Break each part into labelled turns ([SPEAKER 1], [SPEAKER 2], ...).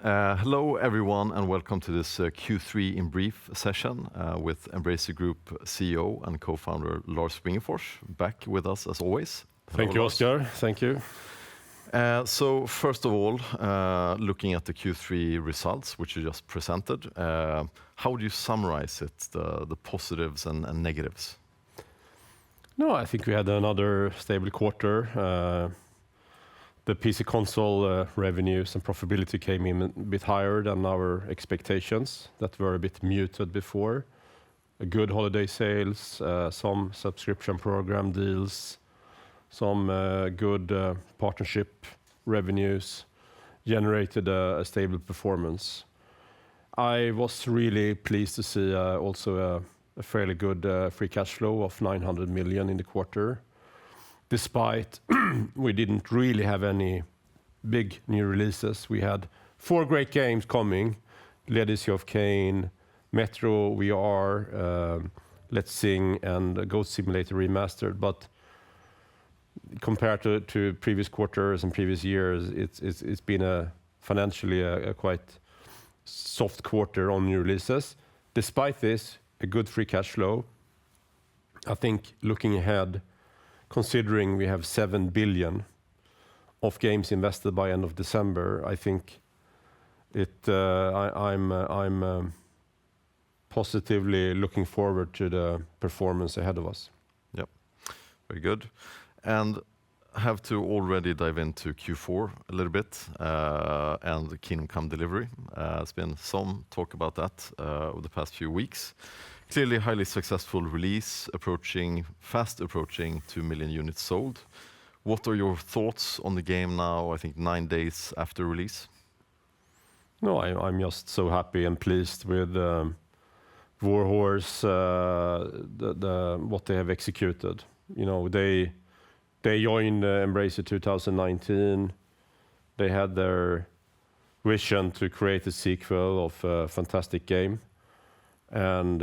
[SPEAKER 1] Hello, everyone, and welcome to this Q3 in brief session with Embracer Group CEO and co-founder Lars Wingefors, back with us as always.
[SPEAKER 2] Thank you, Oscar. Thank you.
[SPEAKER 1] So first of all, looking at the Q3 results, which you just presented, how would you summarize it, the positives and negatives?
[SPEAKER 2] No, I think we had another stable quarter. The PC console revenues and profitability came in a bit higher than our expectations that were a bit muted before. A good holiday sales, some subscription program deals, some good partnership revenues generated a stable performance. I was really pleased to see also a fairly good free cash flow of 900 million in the quarter. Despite we didn't really have any big new releases. We had 4 great games coming: Legacy of Kain, Metro VR, Let's Sing, and Goat Simulator Remastered. But compared to previous quarters and previous years, it's been financially a quite soft quarter on new releases. Despite this, a good free cash flow. I think looking ahead, considering we have 7 billion of games invested by end of December, I think I'm positively looking forward to the performance ahead of us.
[SPEAKER 1] Yep, very good. And I have to already dive into Q4 a little bit and the Kingdom Come delivery. There's been some talk about that over the past few weeks. Clearly, highly successful release, fast approaching 2 million units sold. What are your thoughts on the game now, I think 9 days after release?
[SPEAKER 2] No, I'm just so happy and pleased with Warhorse, what they have executed. You know, they joined Embracer 2019. They had their vision to create a sequel of a fantastic game. And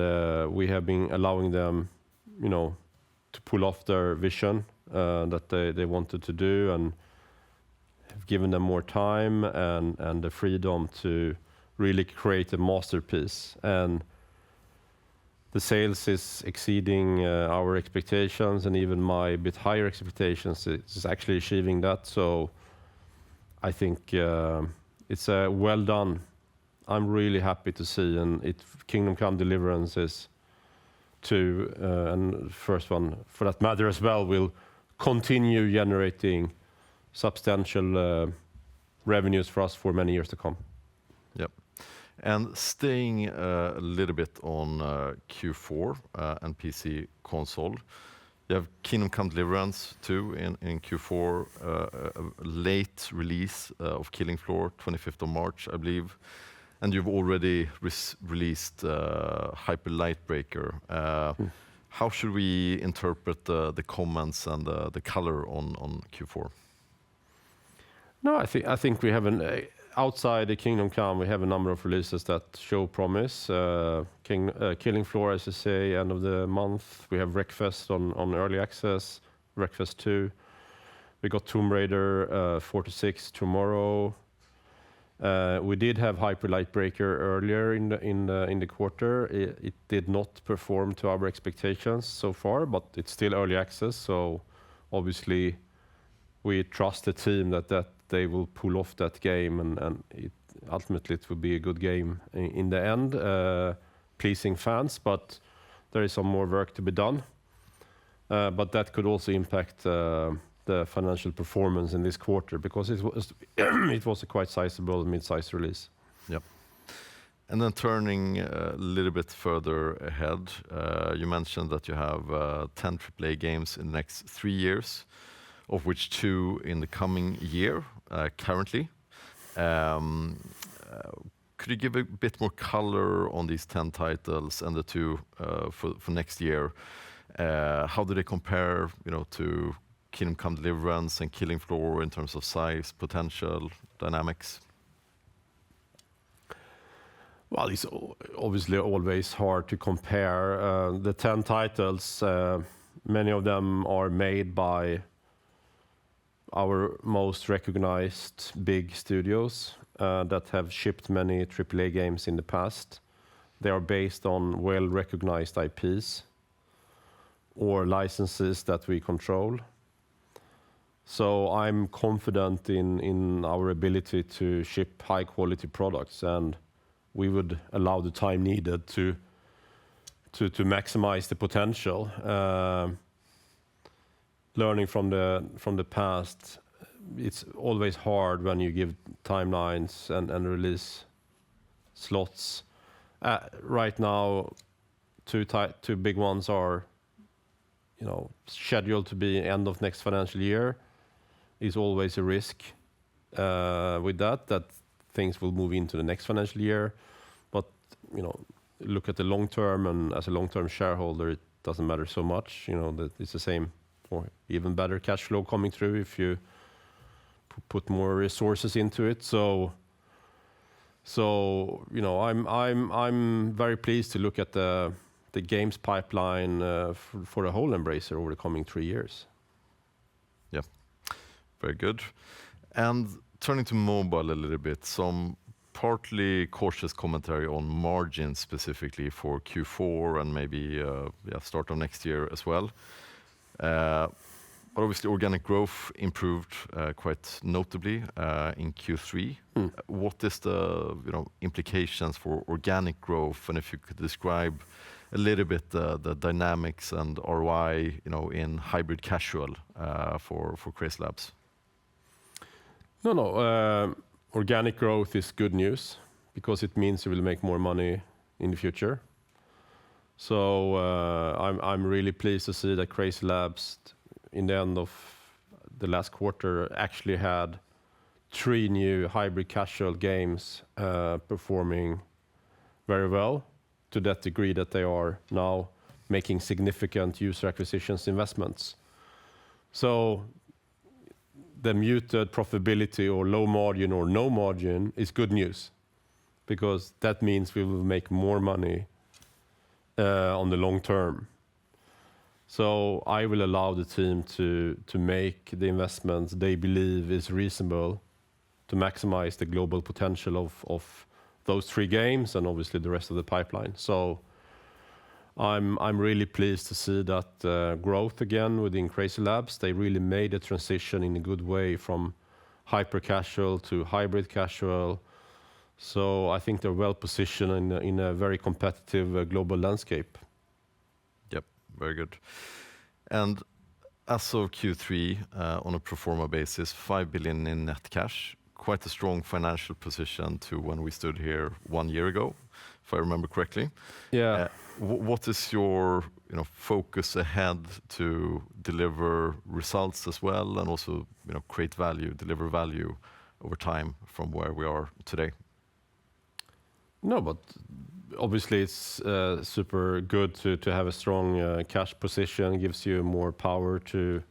[SPEAKER 2] we have been allowing them, you know, to pull off their vision that they wanted to do, and have given them more time and the freedom to really create a masterpiece. And the sales is exceeding our expectations, and even my bit higher expectations is actually achieving that. So I think it's well done. I'm really happy to see, and Kingdom Come Deliverance 2, and the first one for that matter as well, will continue generating substantial revenues for us for many years to come.
[SPEAKER 1] Yep. And staying a little bit on Q4 and PC console, you have Kingdom Come Deliverance 2 in Q4, a late release of Killing Floor, 25th of March, I believe. And you've already released Hyper Light Breaker. How should we interpret the comments and the color on Q4?
[SPEAKER 2] No, I think we have outside the Kingdom Come, we have a number of releases that show promise. Killing Floor, as I say, end of the month. We have Wreckfest on early access, Wreckfest 2. We got Tomb Raider 4-6 tomorrow. We did have Hyper Light Breaker earlier in the quarter. It did not perform to our expectations so far, but it's still early access. So obviously, we trust the team that they will pull off that game, and ultimately it will be a good game in the end, pleasing fans. But there is some more work to be done. But that could also impact the financial performance in this quarter, because it was a quite sizable mid-size release.
[SPEAKER 1] Yep. And then turning a little bit further ahead, you mentioned that you have 10 AAA games in the next 3 years, of which 2 in the coming year currently. Could you give a bit more color on these 10 titles and the 2 for next year? How do they compare, to Kingdom Come Deliverance and Killing Floor in terms of size, potential, dynamics?
[SPEAKER 2] Well, it's obviously always hard to compare. The 10 titles, many of them are made by our most recognized big studios that have shipped many AAA games in the past. They are based on well-recognized IPs or licenses that we control. So I'm confident in our ability to ship high-quality products, and we would allow the time needed to maximize the potential. Learning from the past, it's always hard when you give timelines and release slots. Right now, two big ones are, scheduled to be end of next financial year. Is always a risk with that things will move into the next financial year. But look at the long term, and as a long-term shareholder, it doesn't matter so much. That it's the same or even better cash flow coming through if you put more resources into it. So I'm very pleased to look at the games pipeline for the whole Embracer over the coming 3 years.
[SPEAKER 1] Yeah, very good. And turning to mobile a little bit, some partly cautious commentary on margins specifically for Q4 and maybe start of next year as well. But obviously organic growth improved quite notably in Q3. What is the implications for organic growth, and if you could describe a little bit the dynamics and ROI in hybrid casual for CrazyLabs?
[SPEAKER 2] No. Organic growth is good news because it means you will make more money in the future. So I'm really pleased to see that CrazyLabs, in the end of the last quarter, actually had 3 new hybrid casual games performing very well, to that degree that they are now making significant user acquisitions investments. So the muted profitability or low margin or no margin is good news, because that means we will make more money on the long term. So I will allow the team to make the investments they believe is reasonable to maximize the global potential of those 3 games and obviously the rest of the pipeline. So I'm really pleased to see that growth again within CrazyLabs. They really made a transition in a good way from hyper casual to hybrid casual. So I think they're well positioned in a very competitive global landscape.
[SPEAKER 1] Yep, very good. And as of Q3, on a pro forma basis, 5 billion in net cash, quite a strong financial position to when we stood here 1 year ago, if I remember correctly.
[SPEAKER 2] Yeah.
[SPEAKER 1] What is your focus ahead to deliver results as well, and also create value, deliver value over time from where we are today?
[SPEAKER 2] No, but obviously it's super good to have a strong cash position. It gives you more power to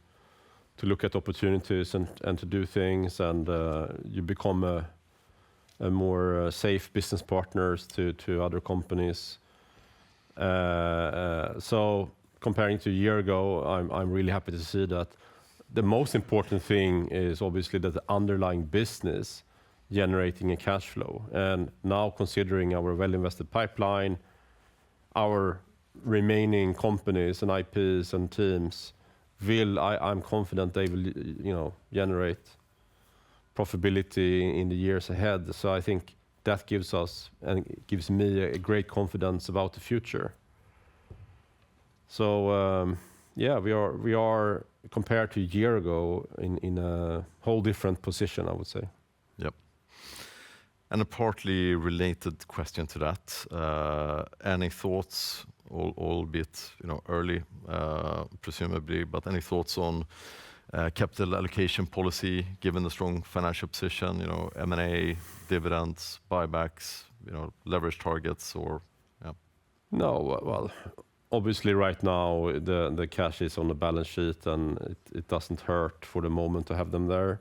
[SPEAKER 2] look at opportunities and to do things, and you become a more safe business partners to other companies. So comparing to a year ago, I'm really happy to see that. The most important thing is obviously that the underlying business generating a cash flow. And now, considering our well-invested pipeline, our remaining companies and IPs and teams I'm confident they will generate profitability in the years ahead. So I think that gives us and gives me a great confidence about the future. So we are compared to a year ago in a whole different position, I would say.
[SPEAKER 1] Yep. And a partly related question to that, any thoughts, albeit early, presumably, but any thoughts on capital allocation policy given the strong financial position, M&A, dividends, buybacks, leverage targets, or yeah?
[SPEAKER 2] No, well, obviously right now the cash is on the balance sheet, and it doesn't hurt for the moment to have them there.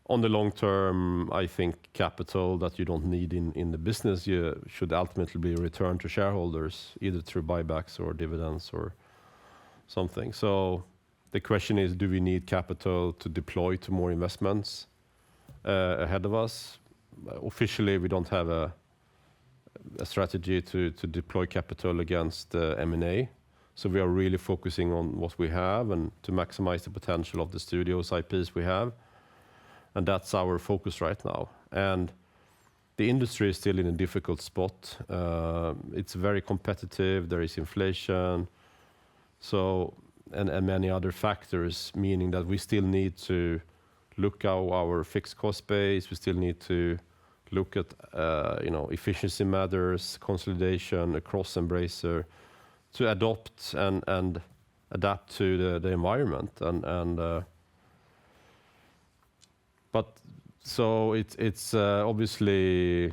[SPEAKER 2] On the long term, I think capital that you don't need in the business should ultimately be returned to shareholders, either through buybacks or dividends or something. So The question is, do we need capital to deploy to more investments ahead of us? Officially, we don't have a strategy to deploy capital against M&A. So we are really focusing on what we have and to maximize the potential of the studios, IPs we have. And that's our focus right now. And the industry is still in a difficult spot. It's very competitive. There is inflation. So, and many other factors, meaning that we still need to look at our fixed cost base. We still need to look at efficiency matters, consolidation across Embracer, to adopt and adapt to the environment. But so it's obviously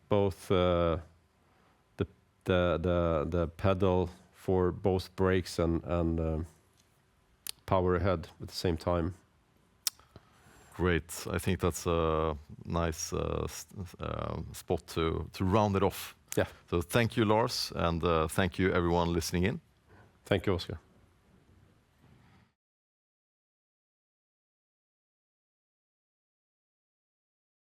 [SPEAKER 2] both the pedal for both brakes and power ahead at the same time.
[SPEAKER 1] Great. I think that's a nice spot to round it off.
[SPEAKER 2] Yeah.
[SPEAKER 1] So thank you, Lars, and thank you everyone listening in.
[SPEAKER 2] Thank you, Oscar.